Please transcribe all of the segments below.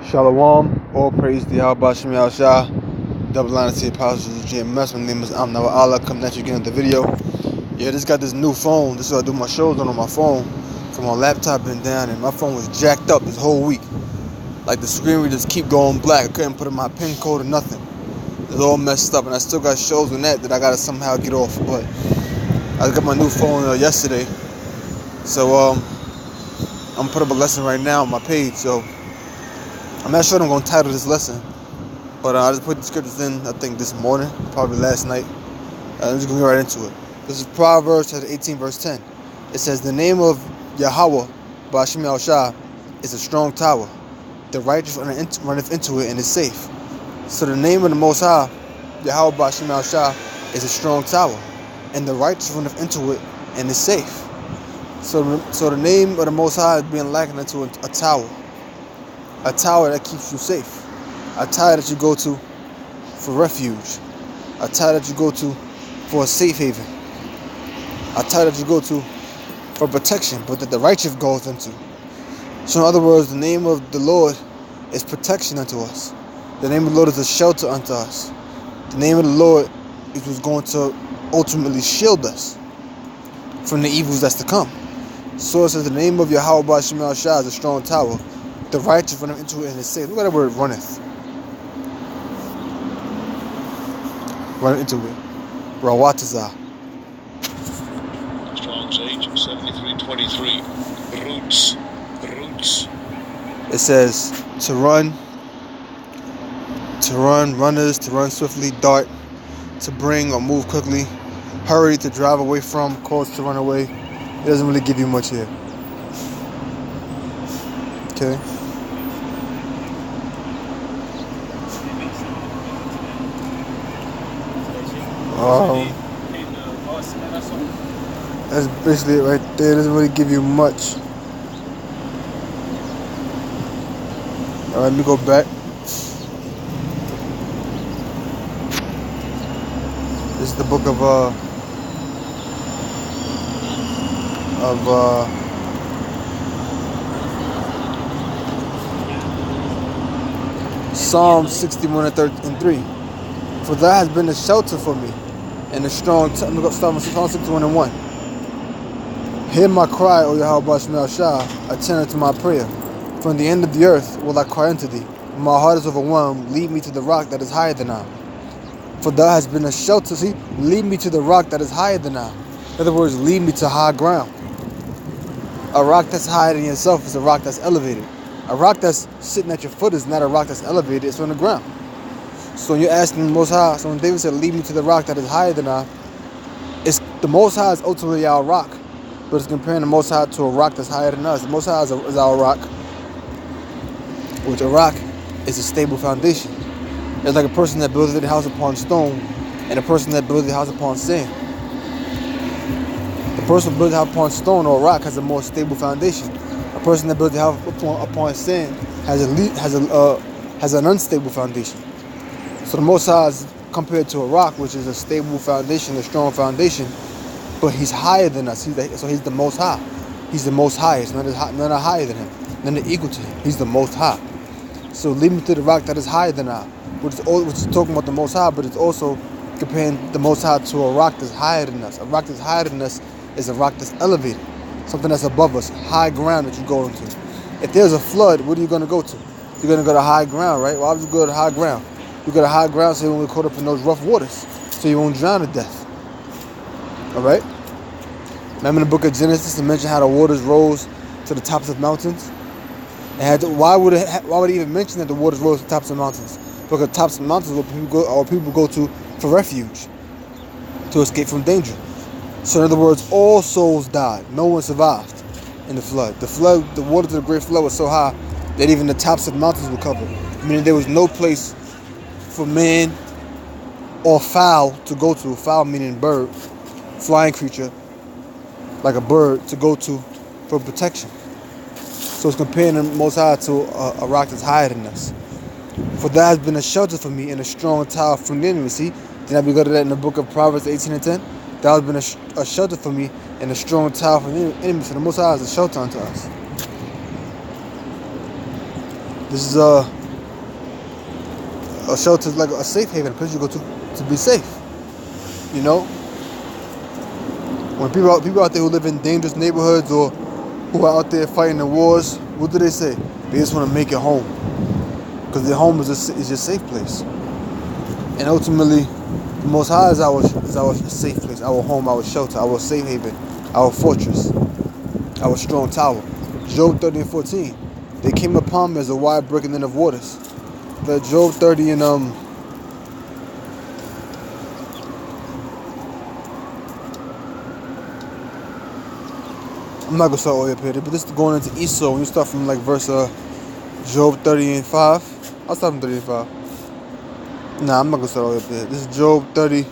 Shalom, all praise to Yahweh Shem Shah, double line to the apostles of GMS. My name is Amna Allah, coming at you again with the video. Yeah, just got this new phone. This is what I do my shows on my phone. From my laptop been down, and my phone was jacked up this whole week. Like the screen would just keep going black. I couldn't put in my pin code or nothing. It's all messed up, and I still got shows on that I gotta somehow get off. But I got my new phone yesterday, so I'm putting up a lesson right now on my page. So I'm not sure what I'm gonna title this lesson, but I just put the scriptures in, I think this morning, probably last night. I'm just going to get right into it. This is Proverbs chapter 18, verse 10. It says, "The name of Yahweh, Ba'ashem Yahushua, is a strong tower. The righteous runneth into it and is safe." So the name of the Most High, Yahweh Ba'ashem Yahushua, is a strong tower, and the righteous runneth into it and is safe. So the name of the Most High is being likened into a tower. A tower that keeps you safe. A tower that you go to for refuge. A tower that you go to for a safe haven. A tower that you go to for protection, but that the righteous goes into. So in other words, the name of the Lord is protection unto us. The name of the Lord is a shelter unto us. The name of the Lord is what's going to ultimately shield us from the evils that's to come. So it says the name of Yahweh Ba'ashem Yahushua is a strong tower. The righteous run into it and is safe. Look at that word, runneth. Run into it. Rawatazah. Strong's H 7323. Roots. It says to run, runners, to run swiftly, dart, to bring or move quickly, hurry, to drive away from, cause to run away. It doesn't really give you much here. Okay. That's basically it right there. It doesn't really give you much. Alright, let me go back. This is the book of Psalm 61 and 3. For thou hast been a shelter for me, and a strong I'm going to start with Psalm 61 and 1. Hear my cry, O Yahweh Ba'ashem Yahushua, attend unto my prayer. From the end of the earth will I cry unto thee. When my heart is overwhelmed, lead me to the rock that is higher than I. For thou hast been a shelter, lead me to the rock that is higher than I. In other words, lead me to high ground. A rock that's higher than yourself is a rock that's elevated. A rock that's sitting at your foot is not a rock that's elevated, it's on the ground. So when you're asking the Most High, so when David said, lead me to the rock that is higher than I, it's the Most High is ultimately our rock, but it's comparing the Most High to a rock that's higher than us. The Most High is our rock, which a rock is a stable foundation. It's like a person that builds their house upon stone and a person that builds their house upon sand. The person who builds a house upon stone or rock has a more stable foundation. A person that builds a house upon sand has an unstable foundation. So the Most High is compared to a rock, which is a stable foundation, a strong foundation, but he's higher than us. So he's the Most High. He's the Most Highest. None are higher than him. None are equal to him. He's the Most High. So lead me to the rock that is higher than I, which is talking about the Most High, but it's also comparing the Most High to a rock that's higher than us. A rock that's higher than us is a rock that's elevated, something that's above us, high ground that you go into. If there's a flood, what are you going to go to? You're going to go to high ground, right? Why would you go to high ground? You go to high ground so you won't get caught up in those rough waters, so you won't drown to death. All right? Remember in the book of Genesis, it mentioned how the waters rose to the tops of mountains? Why would it even mention that the waters rose to the tops of mountains? Because the tops of mountains where people go to for refuge, to escape from danger. So in other words, all souls died. No one survived in the flood. The waters of the great flood was so high that even the tops of the mountains were covered. Meaning there was no place for man or fowl to go to. Fowl meaning bird, flying creature, like a bird, to go to for protection. So it's comparing the Most High to a rock that's higher than us. For thou hast been a shelter for me and a strong tower from the enemy. See, then we go to that in the book of Proverbs 18 and 10. Thou hast been a shelter for me and a strong tower from the enemy. So the Most High is a shelter unto us. This is a shelter, like a safe haven, a place you go to be safe. You know, when people out there who live in dangerous neighborhoods or who are out there fighting the wars, what do they say? They just want to make it home, because their home is your safe place. And ultimately, the Most High is our safe place, our home, our shelter, our safe haven, our fortress, our strong tower. Job 30 and 14. They came upon me as a wide breaking in of waters. That Job 30 and I'm not gonna start all the way up here, but this is going into Esau. When you start from like verse Job 30 and 5. I'll start from 30 and 5. Nah, I'm not gonna start all the way up here. This is Job 30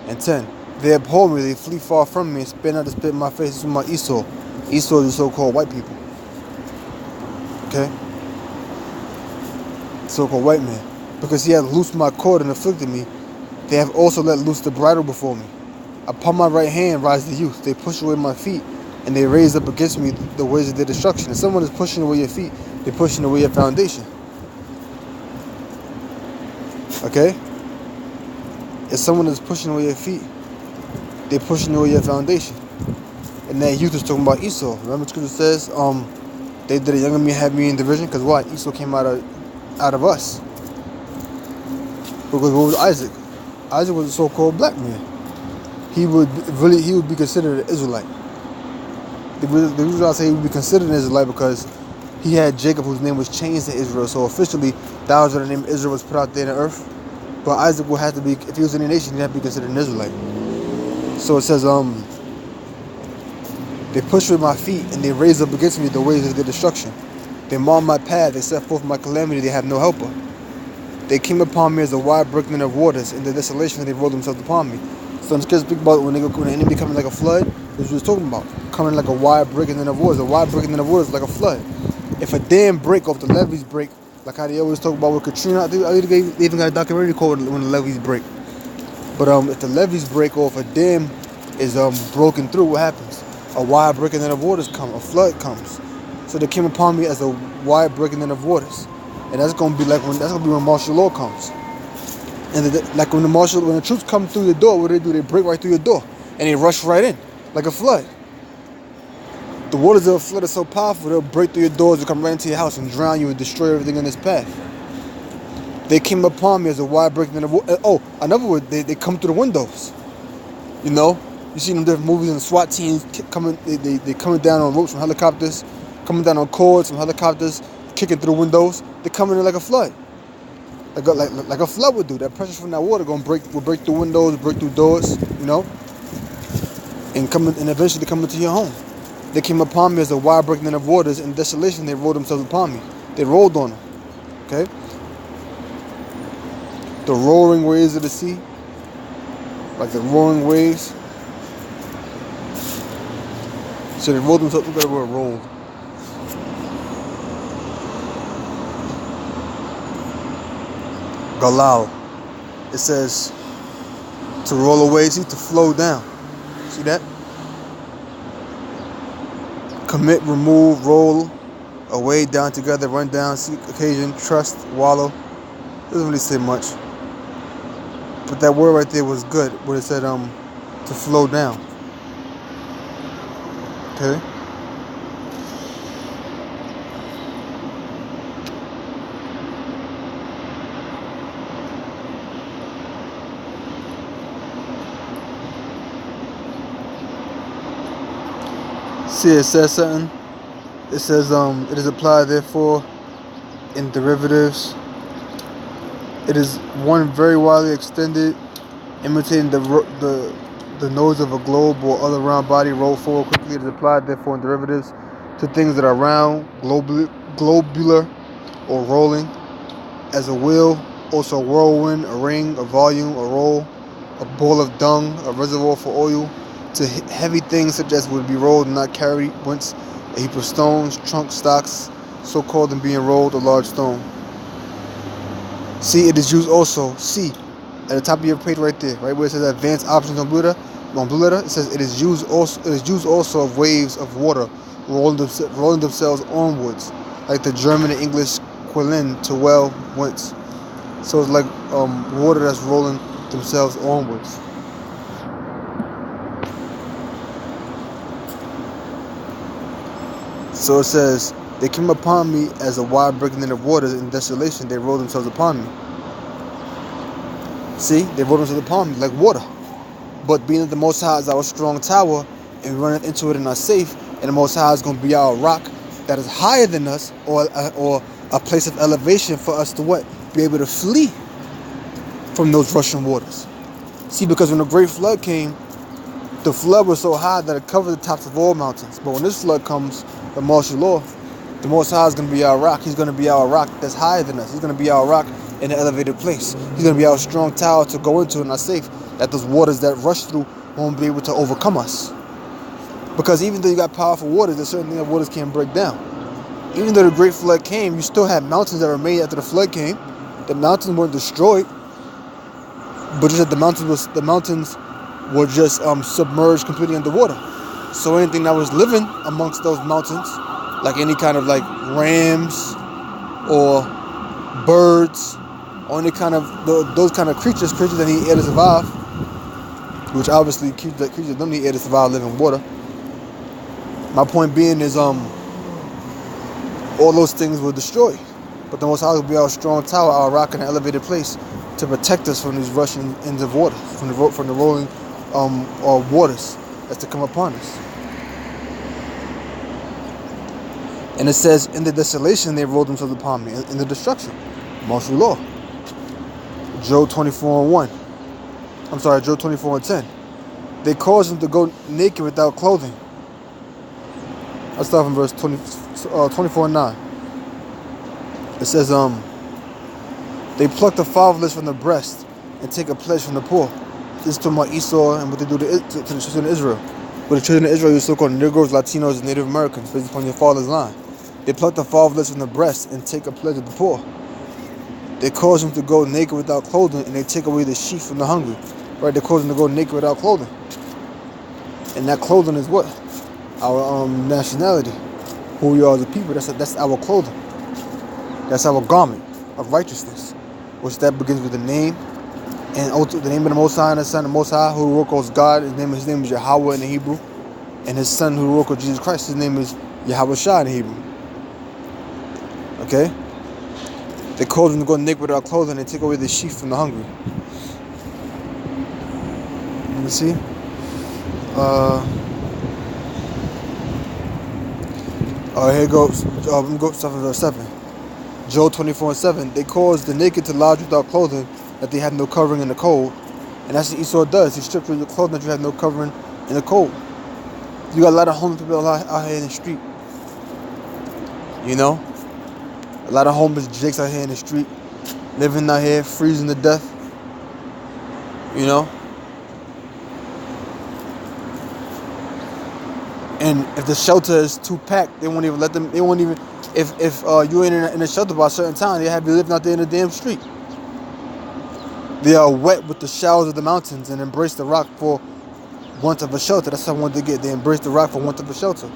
and 10. They abhor me, they flee far from me, and spit out the spit in my face. This is my Esau. Esau is the so-called white people. Okay? So-called white man. Because he had loosed my cord and afflicted me, they have also let loose the bridle before me. Upon my right hand rise the youth. They push away my feet, and they raise up against me the ways of their destruction. If someone is pushing away your feet, they're pushing away your foundation. Okay? If someone is pushing away your feet, they're pushing away your foundation. And that youth is talking about Esau. Remember the scripture says, they did a younger me have me in division, because why? Esau came out of us. Because what was Isaac? Isaac was a so-called black man. He would be considered an Israelite. The reason I say he would be considered an Israelite because he had Jacob, whose name was changed to Israel. So officially, that was when the name Israel was put out there in the earth. But Isaac would have to be, if he was in a nation, he'd have to be considered an Israelite. So it says, they push with my feet, and they raise up against me the ways of their destruction. They mar my path, they set forth my calamity, they have no helper. They came upon me as a wide breaking of waters. In the desolation, they rolled themselves upon me. So I'm scared to speak about when the enemy coming like a flood. This is what he's talking about. Coming like a wide breaking of waters. A wide breaking of waters like a flood. If a dam break or if the levees break, like how they always talk about with Katrina, they even got a documentary called When the Levees Break. But if the levees break or if a dam is broken through, what happens? A wide breaking of waters comes, a flood comes. So they came upon me as a wide breaking of waters. And that's gonna be when martial law comes. And like when the troops come through your door, what do? They break right through your door and they rush right in like a flood. The waters of a flood are so powerful, they'll break through your doors, they'll come right into your house and drown you and destroy everything in its path. They came upon me as a wide breaking of water. Oh, another word, they come through the windows. You know, you see them different movies and the SWAT teams coming. They coming down on ropes from helicopters, coming down on cords from helicopters, kicking through windows. They're coming in like a flood. Like a flood would do. That pressure from that water will break through windows, break through doors, you know, and eventually come into your home. They came upon me as a wide breaking of waters. In desolation, they rolled themselves upon me. They rolled on them. Okay? The roaring waves of the sea, like the roaring waves. So they rolled themselves. Look at the word rolled. Galal. It says to roll away, see, to flow down. See that? Commit, remove, roll away, down together, run down, seek, occasion, trust, wallow. Doesn't really say much. But that word right there was good, where it said to flow down. Okay? See, it says something. It says it is applied therefore in derivatives. It is one very widely extended, imitating the nose of a globe or other round body rolled forward quickly. It is applied therefore in derivatives to things that are round, globular, or rolling, as a wheel, also a whirlwind, a ring, a volume, a roll, a ball of dung, a reservoir for oil, to heavy things such as would be rolled and not carried, whence a heap of stones, trunk stocks, so called, and being rolled, a large stone. See, it is used also, see, at the top of your page right there, right where it says advanced options on blue letter, it says it is used also of waves of water rolling themselves onwards, like the German and English quillin to well whence. So it's like water that's rolling themselves onwards. So it says, they came upon me as a wide breaking in of waters. In desolation they rolled themselves upon me. See, they rolled themselves upon me like water. But being that the Most High is our strong tower, and we run into it and are safe, and the Most High is going to be our rock that is higher than us, or a place of elevation for us to what? Be able to flee from those rushing waters. See, because when the great flood came, the flood was so high that it covered the tops of all mountains. But when this flood comes, the martial law, the Most High is going to be our rock. He's going to be our rock that's higher than us. He's going to be our rock in an elevated place. He's going to be our strong tower to go into and are safe, that those waters that rush through won't be able to overcome us. Because even though you got powerful waters, there's certain things that waters can't break down. Even though the great flood came, you still had mountains that were made after the flood came. The mountains weren't destroyed, but just that the mountains were just submerged completely underwater. So anything that was living amongst those mountains, like any kind of like rams or birds or any kind of those kind of creatures that need air to survive, which obviously creatures don't need air to survive, live in water. My point being is all those things were destroyed, but the Most High will be our strong tower, our rock in an elevated place to protect us from these rushing ends of water, from the rolling waters that's to come upon us. And it says, in the desolation they rolled themselves upon me, in the destruction. Martial law. Job 24:1. Job 24:10. They caused them to go naked without clothing. I'll start from verse 24:9. It says, they pluck the fatherless from the breast and take a pledge from the poor. This is talking about Esau and what they do to the children of Israel. But the children of Israel, you so-called Negroes, Latinos, and Native Americans, based upon your father's line. They pluck the fatherless from the breast and take a pledge of the poor. They cause them to go naked without clothing, and they take away the sheep from the hungry. Right? They cause them to go naked without clothing. And that clothing is what? Our nationality. Who we are as a people. That's our clothing. That's our garment of righteousness. Which that begins with the name. And also the name of the Most High and the Son of the Most High, who calls God. His name is Yahweh in the Hebrew. And his Son, who calls Jesus Christ, his name is Yahweh Shah in the Hebrew. Okay? They cause them to go naked without clothing and take away the sheep from the hungry. Let me see. Here goes. Let me go to verse 7. Job 24:7. They cause the naked to lodge without clothing, that they have no covering in the cold. And that's what Esau does. He strips away your clothing that you have no covering in the cold. You got a lot of homeless people out here in the street. You know? A lot of homeless jakes out here in the street, living out here, freezing to death. You know? And if the shelter is too packed, they won't even let them, if you're in a shelter by a certain time, they have you living out there in the damn street. They are wet with the showers of the mountains and embrace the rock for want of a shelter. That's how I wanted to get. They embrace the rock for want of a shelter.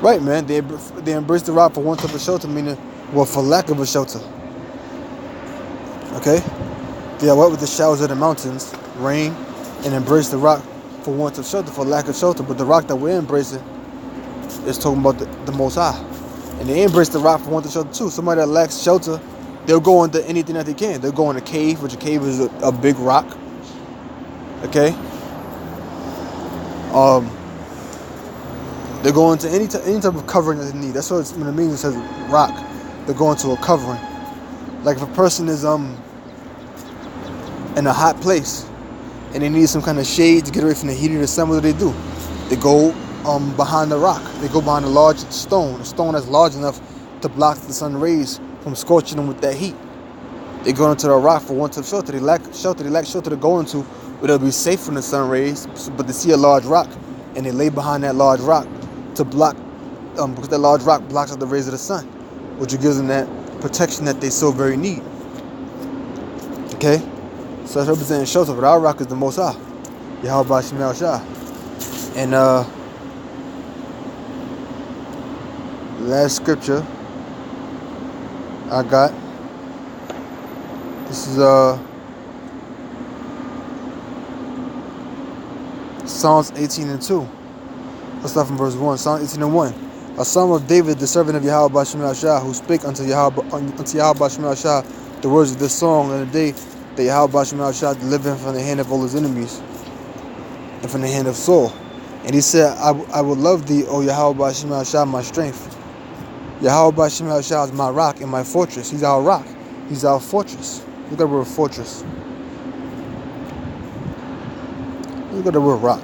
Right, man. They embrace the rock for want of a shelter, meaning, well, for lack of a shelter. Okay? They are wet with the showers of the mountains, rain, and embrace the rock for want of shelter, for lack of shelter. But the rock that we're embracing is talking about the Most High. And they embrace the rock for want of shelter too. Somebody that lacks shelter, they'll go into anything that they can. They'll go in a cave, which a cave is a big rock. Okay? They go into any type of covering that they need. That's what when it means it says rock. They go into a covering. Like if a person is in a hot place and they need some kind of shade to get away from the heat of the sun, what do? They go behind the rock. They go behind a large stone, a stone that's large enough to block the sun rays from scorching them with that heat. They go into the rock for want of shelter. They lack shelter to go into where they'll be safe from the sun rays, but they see a large rock and they lay behind that large rock to block, because that large rock blocks out the rays of the sun, which gives them that protection that they so very need. Okay? So that's representing shelter, but our rock is the Most High, Yahweh Bashim Shah. And last scripture I got. This is Psalms 18:2. Let's start from verse 1. Psalm 18:1. A psalm of David, the servant of Yahweh Ba'ashem Yahshua, who spake unto Yahweh Ba'ashem Yahshua the words of this song in the day that Yahweh Ba'ashem Yahshua delivered him from the hand of all his enemies and from the hand of Saul. And he said, I will love thee, O Yahweh Ba'ashem Yahshua, my strength. Yahweh Ba'ashem Yahshua is my rock and my fortress. He's our rock. He's our fortress. Look at the word fortress. Look at the word rock.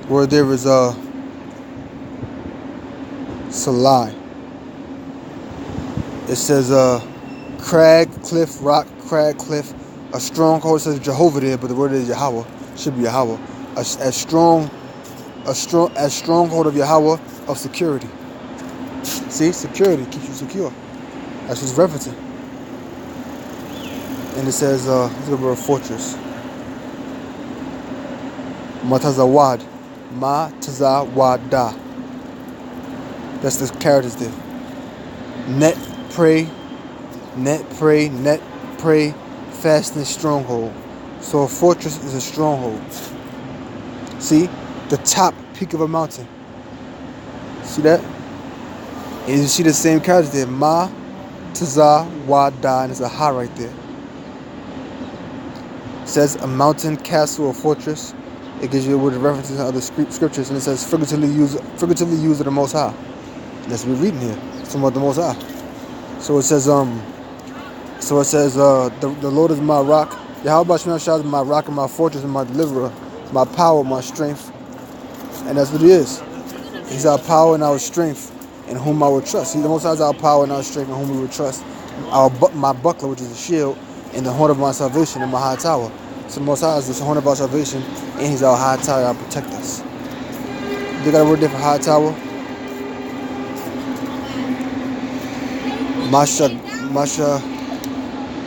Where there is Salai. It says crag, cliff, rock, crag, cliff. A stronghold. It says Jehovah there, but the word is Yahweh. Should be Yahweh. A stronghold of Yahweh of security. See, security keeps you secure. That's what's referencing. And it says look at the word fortress. Matazawad. Matazawada. That's the characters there. Net, pray, fasting, stronghold. So a fortress is a stronghold. See? The top peak of a mountain. See that? And you see the same characters there. Ma, Taza, Wada, and there's a ha right there. It says a mountain, castle, or fortress. It gives you a word of references in other scriptures, and it says figuratively used of the Most High. And that's what we're reading here. It's about the Most High. So it says the Lord is my rock. Yahweh Ba'ashem Yahshua is my rock and my fortress and my deliverer, my power, my strength. And that's what he is. He's our power and our strength, in whom I will trust. He's the Most High is our power and our strength, in whom we will trust. My buckler, which is a shield, and the horn of my salvation, and my high tower. So the Most High is the horn of our salvation, and he's our high tower that will protect us. They got a word there for high tower.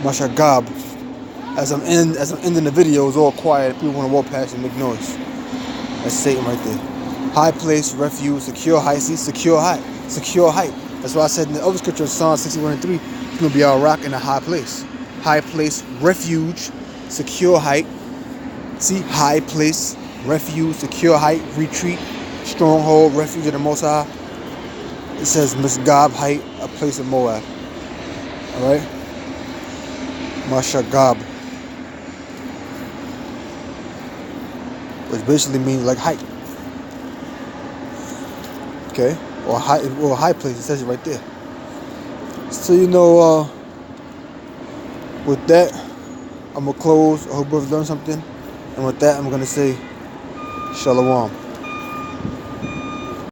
Mashagab. As I'm ending the video, it's all quiet. People want to walk past and make noise. That's Satan right there. High place, refuge, secure height. See, secure height. Secure height. That's why I said in the other scripture, Psalm 61:3, it's going to be our rock in a high place. High place, refuge, secure height. See, high place, refuge, secure height, retreat, stronghold, refuge of the Most High. It says Misgab height, a place of Moab. Alright? Mashagab. Which basically means like height. Okay? Or high place. It says it right there. So with that, I'm gonna close. I hope you've learned something. And with that, I'm gonna say Shalom.